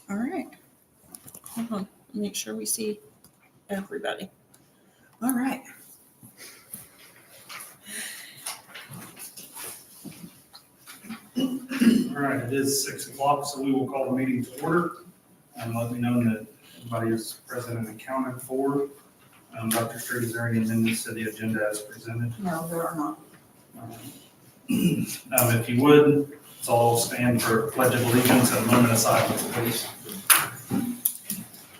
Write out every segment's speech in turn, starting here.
All right. Hold on, make sure we see everybody. All right. All right, it is 6 o'clock, so we will call the meeting to order. Let me know that everybody is present and accounted for. Dr. Street, is there any amendments to the agenda as presented? No, there are not. If you would, let's all stand for pledge of allegiance and a moment of silence, please.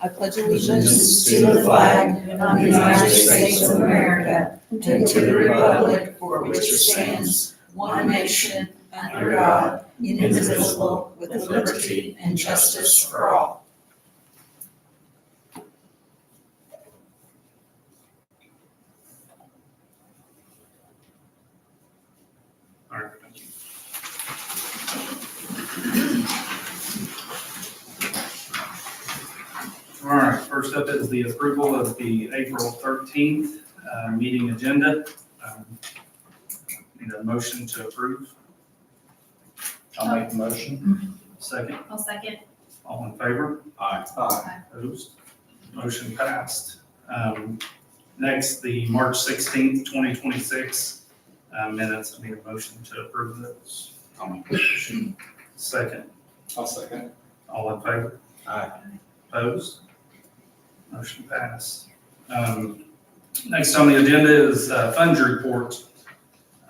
I pledge allegiance to the flag of the United States of America and to the republic for which it stands, one nation, under God, indivisible, with liberty and justice for all. All right, thank you. All right, first up is the approval of the April 13th meeting agenda. Need a motion to approve. I'll make the motion. Second, I'll second. all in favor? Aye. Opposed? Motion passed. Next, the March 16th, 2026 minutes. I need a motion to approve those. I'll make the motion. Second, I'll second. all in favor? Aye. Opposed? Motion passed. Next on the agenda is funds report.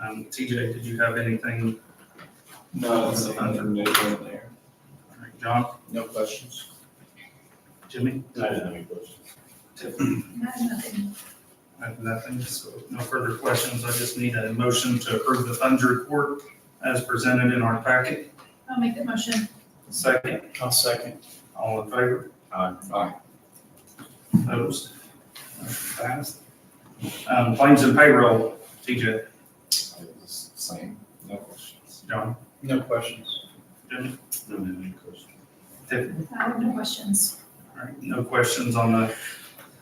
TJ, did you have anything? No, it's under new in there. All right, John, No questions. Jimmy? I didn't have any questions. Tiffany? I have nothing. I have nothing, so no further questions. I just need a motion to approve the funds report as presented in our packet. I'll make the motion. Second, I'll second. all in favor? Aye. Opposed? Motion passed. Claims and payroll, TJ, Same. No questions. John, No questions. Jimmy, No any questions. Tiffany. I have no questions. All right, no questions on the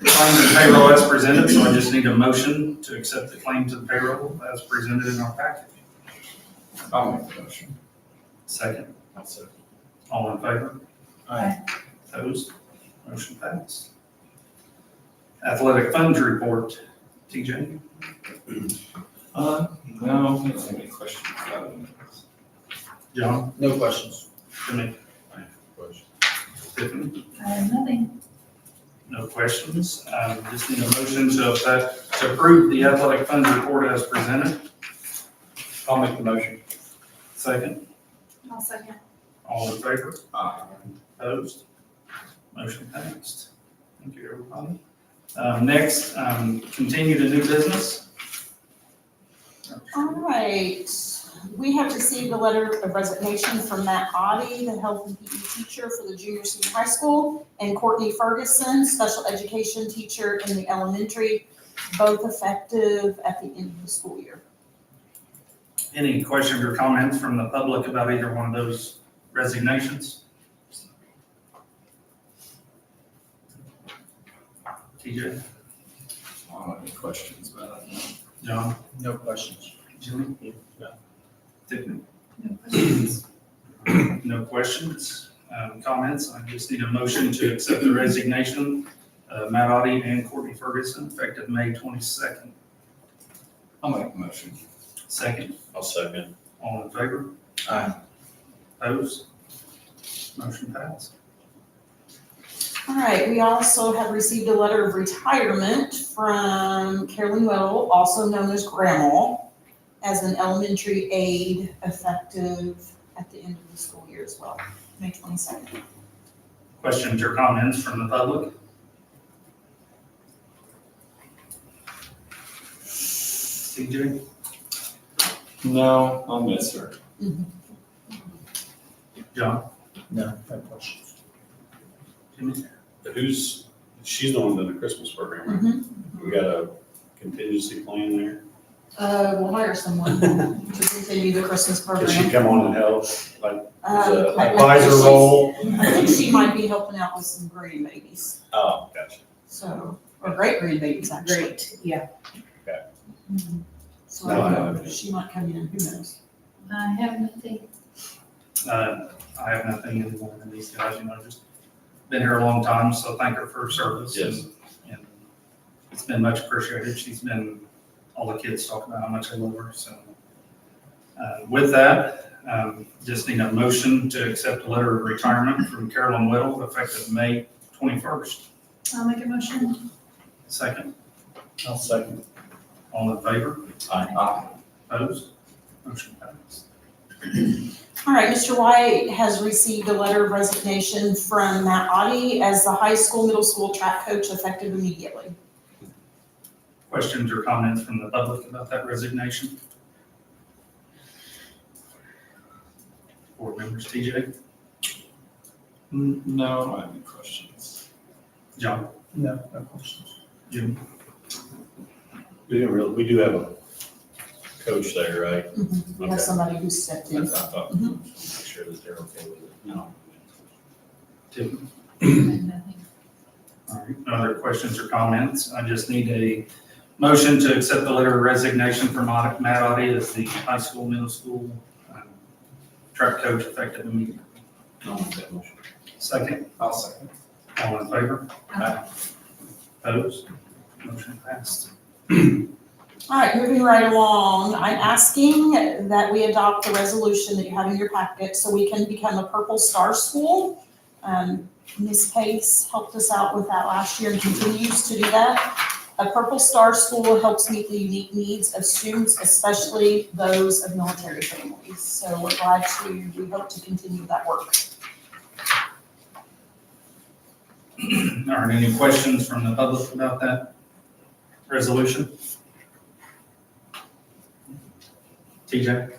claims and payroll as presented, so I just need a motion to accept the claims and payroll as presented in our packet. I'll make the motion. Second, I'll second. all in favor? Aye. Opposed? Motion passed. Athletic funds report, TJ. No, I don't have any questions about it. John, No questions. Jimmy, Questions. Tiffany, I have nothing. no questions. Just need a motion to approve the athletic funds report as presented. I'll make the motion. Second, I'll second. all in favor? Aye. Opposed? Motion passed. Thank you, everybody. Next, continue to new business. All right. We have received a letter of resignation from Matt Oddie, the health and PE teacher for the junior senior high school, and Courtney Ferguson, special education teacher in the elementary, both effective at the end of the school year. Any questions or comments from the public about either one of those resignations? TJ, I don't have any questions about it. John, No questions. Jimmy? No. Tiffany? No questions. No questions, comments. I just need a motion to accept the resignation of Matt Oddie and Courtney Ferguson effective May 22nd. I'll make the motion. Second, I'll second. all in favor? Aye. Opposed? Motion passed. All right, we also have received a letter of retirement from Carolyn Weddle, also known as Grandma, as an elementary aide effective at the end of the school year as well, May 22nd. Questions or comments from the public? CJ? No, I'll miss her. John? No questions. Jimmy? She's the one in the Christmas program, right? Mm-hmm. We got a contingency plan there. We'll hire someone to continue the Christmas program. Does she come on and help, like, as a I- I- advisor she's- role? I think she might be helping out with some grandbabies, Oh, gotcha. so, or great grandbabies, actually. Great, yeah. Okay. Mhm. So No, I I don't know, know. she might come in, who knows? I have nothing. I have nothing in one of these guys, just been here a long time, so thank her for her service. Yes. And it's been much appreciated. She's been, all the kids talk about how much they love her, so. With that, just need a motion to accept a letter of retirement from Carolyn Whittle effective May 21st. I'll make a motion. Second, I'll second. all in favor? Aye. Opposed? Motion passes. All right, Mr. White has received a letter of resignation from Matt Audie as the high school, middle school track coach effective immediately. Questions or comments from the public about that resignation? Board members, TJ, No, I don't have any questions. John, No, no questions. Jim? We do have a coach there, right? We have somebody who stepped in. That's what I thought. Make sure that they're okay with it. No. Tim? Nothing. All right, no other questions or comments? I just need a motion to accept the letter of resignation from Matt Audie as the high school, middle school track coach effective immediately. I'll make that motion. Second, I'll second. all in favor? Aye. Opposed? Motion passed. All right, moving right along, I'm asking that we adopt the resolution that you have in your packet so we can become a Purple Star School. Ms. Pace helped us out with that last year and continues to do that. A Purple Star School helps meet the unique needs of students, especially those of military families. So we hope to continue that work. All right, any questions from the public about that resolution? TJ?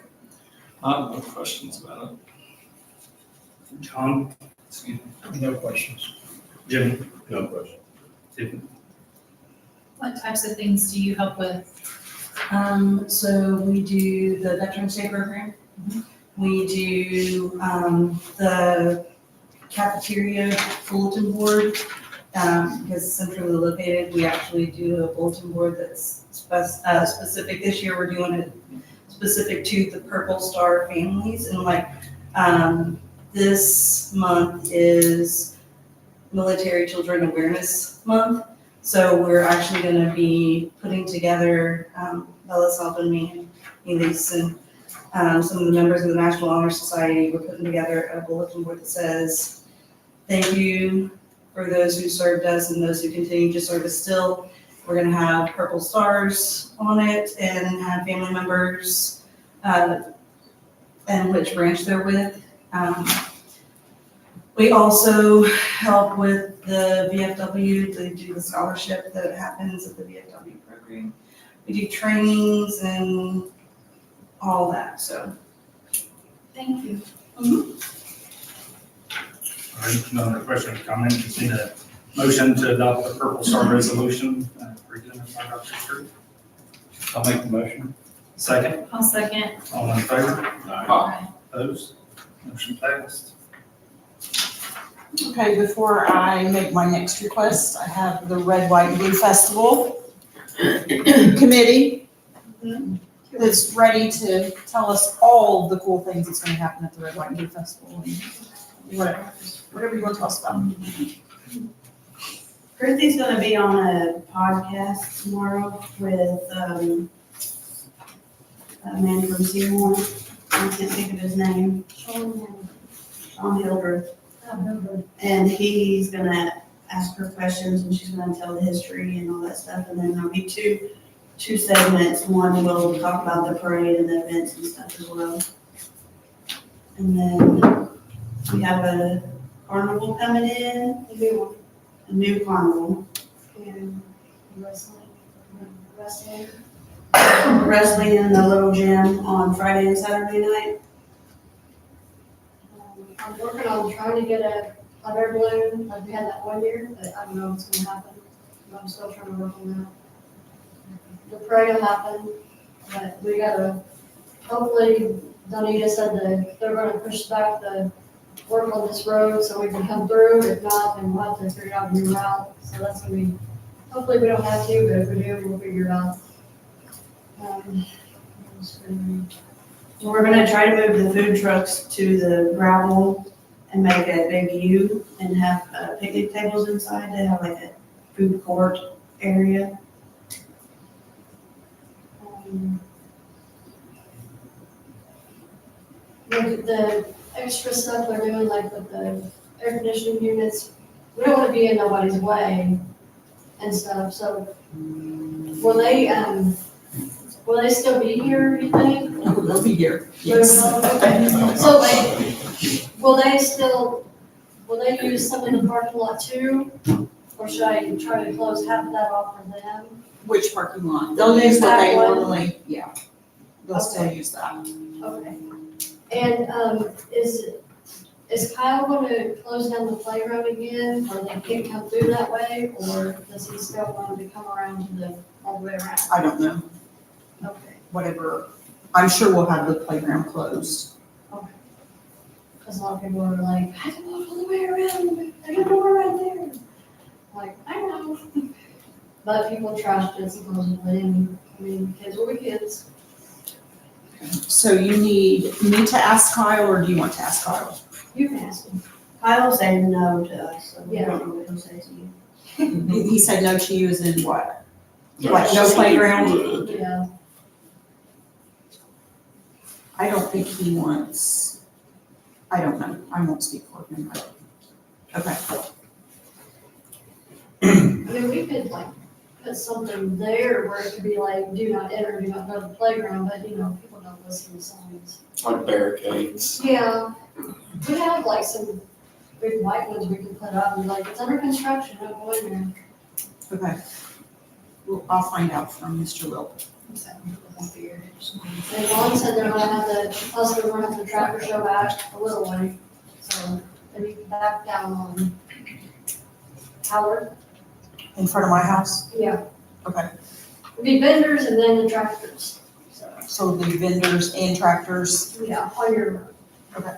No questions about it. John? Excuse me. No questions. Jim? No question. Tiffany? What types of things do you help with? So we do the Veterans Day program. We do, the cafeteria bulletin board, because centrally located, we actually do a bulletin board that's specific. This year, we're doing it specific to the Purple Star families, and this month is Military Children Awareness Month. So we're actually going to be putting together, Bella Salvin and me, Elise, and some of the members of the National Honor Society, we're putting together a bulletin board that says, thank you for those who served us and those who continue to serve us still. We're going to have purple stars on it and have family members and which branch they're with. We also help with the VFW. They do the scholarship that happens at the VFW program. We do trainings and all that, so. Thank you. All right, no other questions or comments? Just need a motion to adopt the Purple Star resolution presented by Dr. Stewart. I'll make the motion. Second, I'll second. all in favor? Aye. Opposed? Motion passed. Okay, before I make my next request, I have the Red, White, and Blue Festival Committee that's ready to tell us all the cool things that's gonna happen at the Red, White, and Blue Festival, and whatever you want to tell us about. Christy's gonna be on a podcast tomorrow with, a man from Seymour. I can't think of his name. Sean Hildreth. And he's gonna ask her questions and she's gonna tell the history and all that stuff. And then there'll be two segments. One will talk about the parade and the events and stuff as well. And then we have a carnival coming in, a new carnival. And wrestling in the little gym on Friday and Saturday night. I'm working on trying to get a hot air balloon, like we had that one year, but I don't know what's gonna happen. I'm still trying to work on that. The parade will happen, but we gotta, hopefully, Donita said that they're gonna push back the work on this road so we can come through. If not, then we'll have to figure out a new route. So that's gonna be, hopefully we don't have to, but if we do, we'll figure it out. We're gonna try to move the food trucks to the gravel and make a big U and have picnic tables inside to have like a food court area. The extra stuff they're doing, like with the air conditioning units, we don't wanna be in nobody's way and stuff, so will they still be here, you think? They'll be here. Okay. So will they use some of the parking lot too? Or should I try to close half of that off for them? Which parking lot? They'll use what they That one. normally, yeah. They'll still use that. Okay. And, is Kyle gonna close down the playground again, or they can't come through that way, or does he still want to come around to all the way around? I don't know, Okay, whatever. I'm sure we'll have the playground closed. because a lot of people are like, I can walk all the way around, I got door right there. Like, I know. But people trashed it supposedly, and, I mean, kids will be kids. So you need me to ask Kyle, or do you want to ask Kyle? You can ask them. Kyle said no to us, so we don't know what he'll say to you. He said no to you as in what? Like no playground? Yeah, I don't think he wants, I don't know. I won't speak for him. Okay. I mean, we could like put something there where it could be like, do not enter, do not go to the playground, but you know, people don't listen to signs. Like barricades. Yeah, we have like some big white ones we can put up and like, it's under construction, don't go in there. Okay. Well, I'll find out from Mr. Wilk. And Vaughn said they're gonna have also they're gonna have the tractor show back a little way, so maybe back down on Howard. In front of my house? Yeah. Okay. It'd be vendors and then the tractors, so, So the vendors and tractors. yeah, all year. Okay.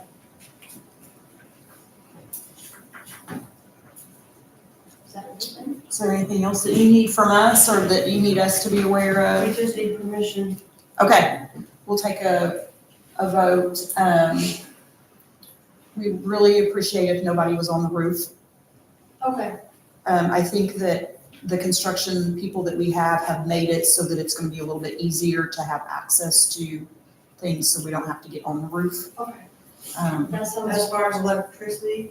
Is that everything? Is there anything else that you need from us or that you need us to be aware We of? just need permission. Okay, we'll take a vote. We really appreciate if nobody was on the roof. Okay, I think that the construction people that we have made it so that it's gonna be a little bit easier to have access to things, so we don't have to get on the roof. okay, that sounds, As far as electricity,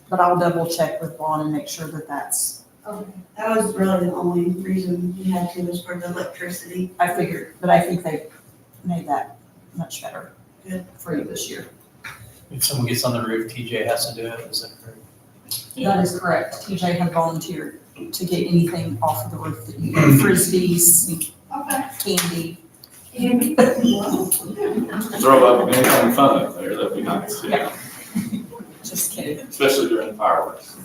But I'll double check with Vaughn and make sure that that's, okay. that was really the only reason we had to, was for the electricity. I figured, but I think they made that much better. Good. For you this year. If someone gets on the roof, TJ has to do it, is that correct? That is correct. TJ had volunteered to get anything off of the roof that you need, frisbees, Okay. candy. And, well, Throw up anything fun up there, that'd be nice, Yeah. Just kidding. especially during fireworks.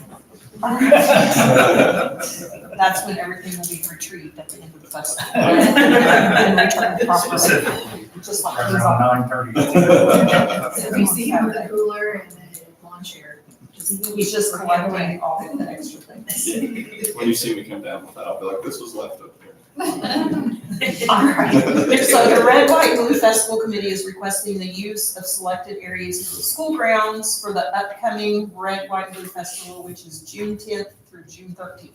That's when everything will be retrieved at the end of the festival. And returned properly, Specifically, just like right he's around on. 9:30. So if you see him with a cooler and a lawn chair, He's just collecting all of the extra things. When you see me come down with that, I'll be like, this was left up here. All right. So the Red, White, and Blue Festival Committee is requesting the use of selected areas of the school grounds for the upcoming Red, White, and Blue Festival, which is June 10th through June 13th.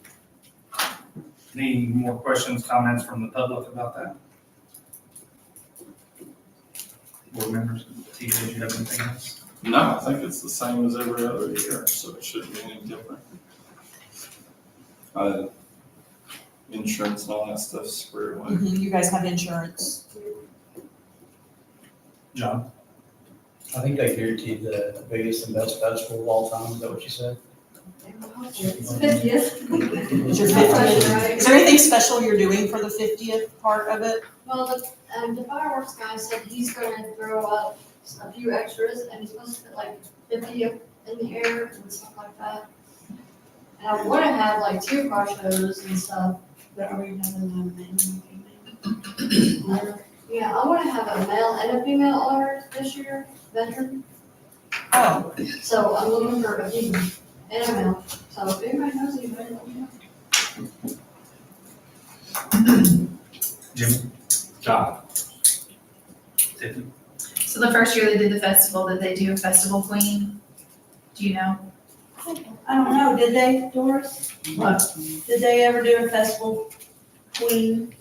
Any more questions, comments from the public about that? Board members, TJ, do you have anything else? No, I think it's the same as every other year, so it shouldn't be any different. Insurance and all that stuff's squared away. You guys have insurance. John? I think they guaranteed the biggest and best festival of all time, is that what you said? It's 50th. Is your That's 50th? right. Is there anything special you're doing for the 50th part of it? Well, the fireworks guy said he's gonna throw up a few extras, and he's supposed to put like 50 up in the air and stuff like that. And I wanna have like 2 car shows and stuff. But are we having a man and female? Yeah, I wanna have a male and a female art this year, veteran. Oh, So I'm looking for a female and a male. So if anybody knows anybody, let me know. Jim? John? Tiffany? So the first year they did the festival, did they do a festival queen? Do you know? I don't know, did they, Doris? What? Did they ever do a festival queen?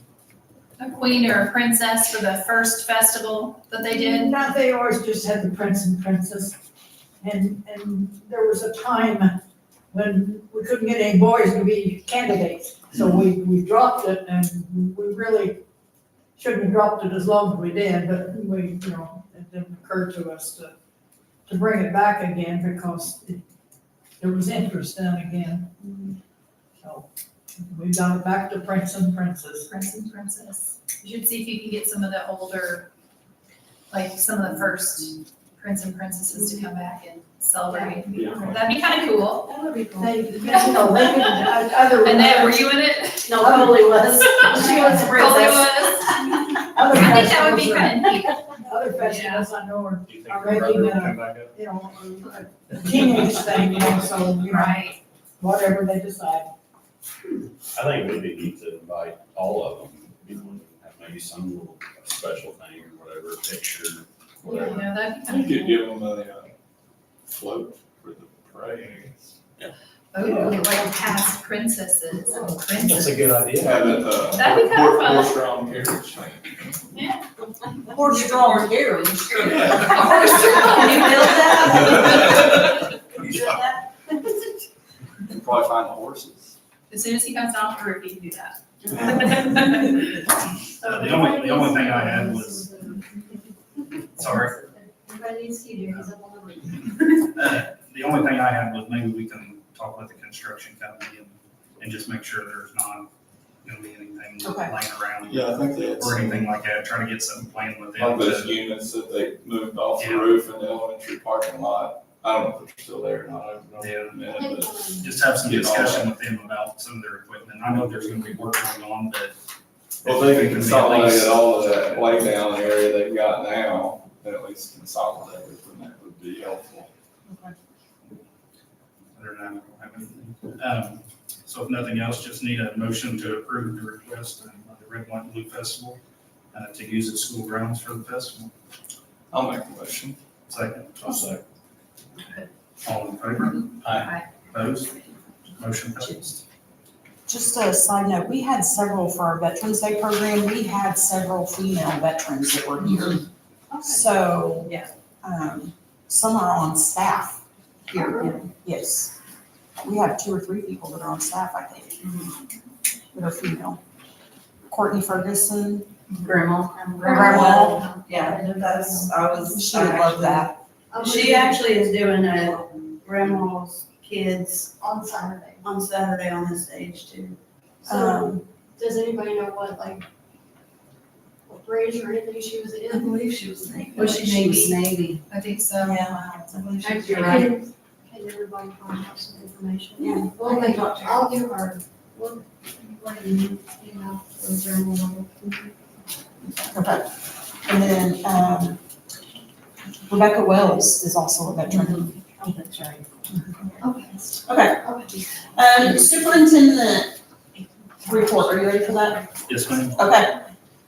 A queen or a princess for the first festival that they did? No, they always just had the prince and princess. And there was a time when we couldn't get any boys to be candidates. So we dropped it, and we really shouldn't have dropped it as long as we did, but we, you know, it didn't occur to us to bring it back again because there was interest in it again. So we got it back to prince and princess. Prince and princess. You should see if you can get some of the older, like some of the first prince and princesses to come back and celebrate. Yeah. That'd be kind of cool. That would be cool. No, they could, other. Annette, were you in it? No, Coley was. She was the Coley princess. was. Other I think that would be festivals kind of neat. Other festivals I know are, Do you think Are your making brother will a- come back up? you know, a teenage thing, you know, so, you know, Right. whatever they decide. I think it would be neat to invite all of them, you know, and have maybe some little special thing or whatever, picture, whatever. Yeah, that'd be kind You of could cool. give them a float for the parade. Oh, like past princesses and That's princes. a good idea. Have it, That'd be kinda fun. horse-drawn carriage. Horse-drawn carriage. Can you build that? Can you build that? You can probably find the horses. As soon as he comes off the roof, he can do that. The only thing I had was, sorry, Everybody needs to hear, he's up on the roof. the only thing I had was maybe we can talk with the construction company and just make sure there's not gonna be anything Okay. laying around Yeah, I think they had or some, anything like that, try to get something planned with them. like those to- units that they moved off the Yeah. roof in the elementary parking lot. I don't know if they're still there or not, I don't know. Yeah. in a minute, but Just have some Get all discussion with them about some of their equipment. I know there's gonna be work going on, but. Well, they can be at consolidate least- all of that lay down area they've got now, and at least consolidate it, and that would be helpful. Other than that, I don't have anything. So if nothing else, just need a motion to approve the request by the Red, White, and Blue Festival to use the school grounds for the festival. I'll make a motion. Second, I'll say. all in favor? Aye. Opposed? Motion passes. Just a side note, we had several for our Veterans Day program, we had several female veterans that were here. So, Yeah. some are on staff here, yes. We have 2 or 3 people that are on staff, I think, that are female. Courtney Ferguson, Grandma. Grandma. Yeah, I was. She would love that. She actually is doing a grandma's kids On Saturday. on Saturday on the stage too. So, does anybody know what what grade or anything she was I in? believe she was Navy. Was she Navy? Navy. I think so. Yeah, I believe she was. You're right. Can everybody find out some information? Yeah. Well, I can talk to her. I'll give her, well, you know, the journal level. Okay. And then, Rebecca Wells is also a veteran. Oh, that's right. Okay. Okay. Superintendent report, are you ready for that? Yes, ma'am. Okay.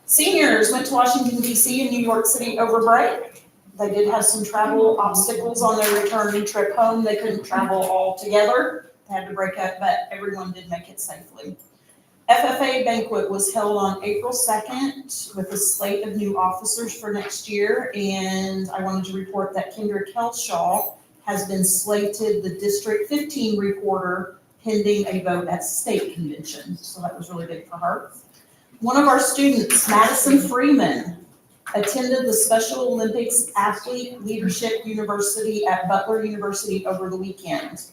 Seniors went to Washington DC and New York City over break. They did have some travel obstacles on their return trip home. They couldn't travel all together. They had to break up, but everyone did make it safely. FFA banquet was held on April 2nd with a slate of new officers for next year. And I wanted to report that Kendra Kelshaw has been slated the District 15 reporter pending a vote at state convention. So that was really big for her. One of our students, Madison Freeman, attended the Special Olympics Athlete Leadership University at Butler University over the weekend.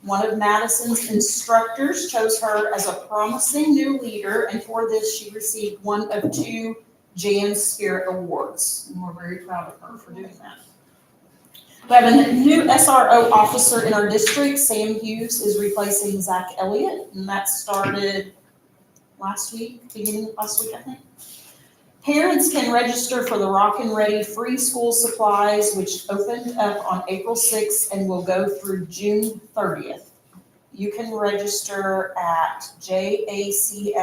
One of Madison's instructors chose her as a promising new leader, and for this, she received one of 2 Jan Spirit Awards. And we're very proud of her for doing that. We have a new SRO officer in our district. Sam Hughes is replacing Zach Elliott, and that started beginning of last week, I think. Parents can register for the Rock and Ready free school supplies, which opened up on April 6th and will go through June 30th. You can register at jacsy.org/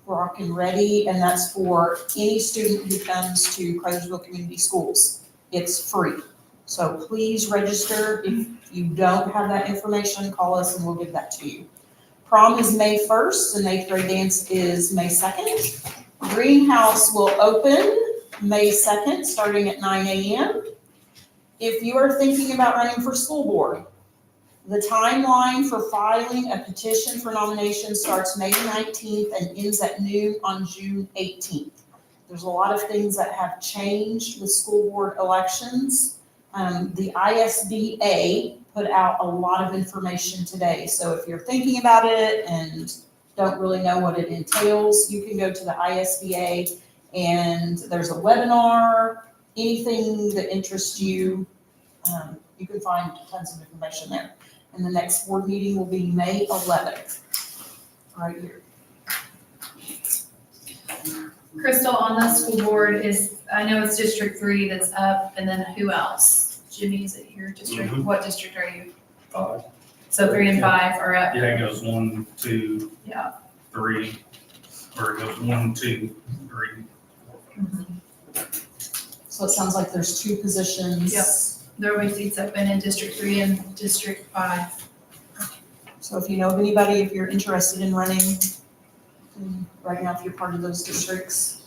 rockin' ready, and that's for any student who comes to Crothersville Community Schools. It's free. So please register. If you don't have that information, call us and we'll give that to you. Prom is May 1st and 8th grade dance is May 2nd. Greenhouse will open May 2nd, starting at 9 a.m. If you are thinking about running for school board, the timeline for filing a petition for nomination starts May 19th and ends at noon on June 18th. There's a lot of things that have changed with school board elections. The ISBA put out a lot of information today. So if you're thinking about it and don't really know what it entails, you can go to the ISBA and there's a webinar, anything that interests you, you can find tons of information there. And the next board meeting will be May 11th, right here. Crystal, on the school board is, I know it's District 3 that's up, and then who else? Jimmy, is it your district? Mhm. What district are you? 5. So 3 and 5 are up? Yeah, it goes 1, 2, Yeah. 3, or it goes 1, 2, 3, 4, 5. So it sounds like there's 2 positions. Yep. There will be seats open in District 3 and District 5. So if you know of anybody, if you're interested in running, right now if you're part of those districts.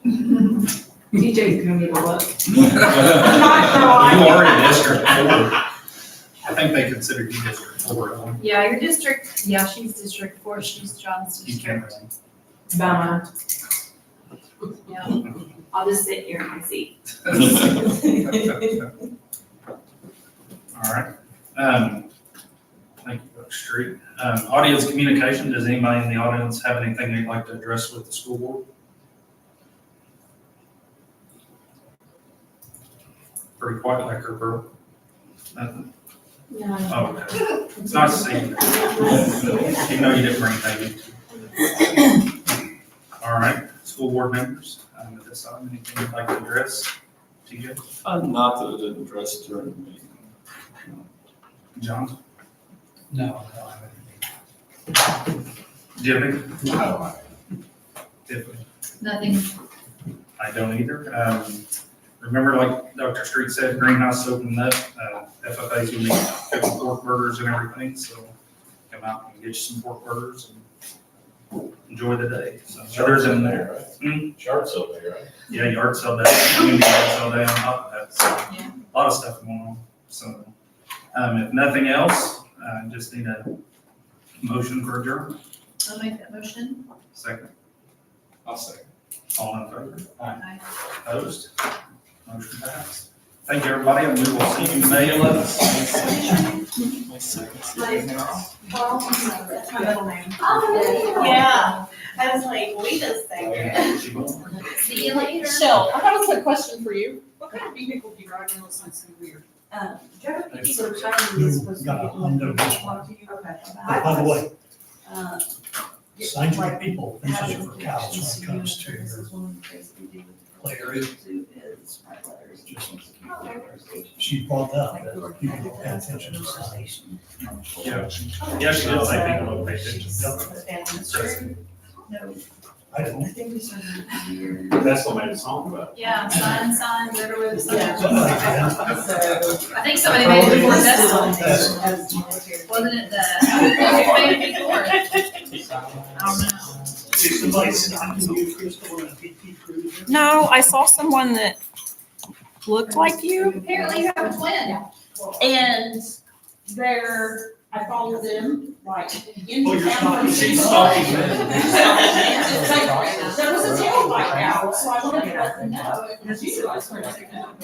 DJ's gonna need a look. You are in District 4. I think they consider you District 4, don't they? Yeah, your district, yeah, she's District 4, she's John's You can't district. run. Yeah. I'll just sit here in my seat. All right. Thank you, Dr. Street. Audience communication, does anybody in the audience have anything they'd like to address with the school board? Pretty quiet like her, bro. Nothing? No. Oh, okay. It's nice to see you. Even though you didn't bring anything. All right, school board members, at this time, anything you'd like to address? TJ? Not that it didn't address it during the meeting. John? No, I don't have anything. Jimmy? No. Tiffany? Nothing. I don't either. Remember, like Dr. Street said, greenhouse opened up, FFA's will be cooking pork burgers and everything, so come out and get you some pork burgers and enjoy the day. So other than that, Charts up there, right? yeah, yard sale day, community yard sale day on top of that, so Yeah. a lot of stuff going on. So, if nothing else, just need a motion for adjournment. I'll make that motion. Second, I'll say. all in favor? Aye. Opposed? Motion passed. Thank you, everybody, and we will see you May 11th. That's my middle name. Oh, Yeah, I was like, wait a second. See you later. Michelle, I have a quick question for you. What kind of vehicle do you drive in that sounds so weird? So Chinese is supposed to Got be a getting window. talk to you. Okay. By the way, Uh, signs for like, people, this having is for cows connections when it comes to to you, this your is one of the things that we do with the play area. zoo is write letters. She brought up that people don't pay attention to signs. Yeah, she did say people don't pay attention. No, I don't. I think we started this year. That's what made a song about it. Yeah, signs everywhere. Yeah. Something like that. So. I think somebody made it before Listed on this there as military. Wasn't it the, before? I don't know. Did somebody sign you, Crystal, on a PT Cruiser? No, I saw someone that looked like you, Apparently you have a twin. and I follow them, like, in Oh, you're town. stalking. Stalking. There was a taillight out, so I wanted to let them know. If you, I swear to God.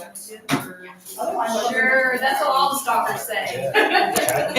Otherwise, Sure, that's what all the stalkers say.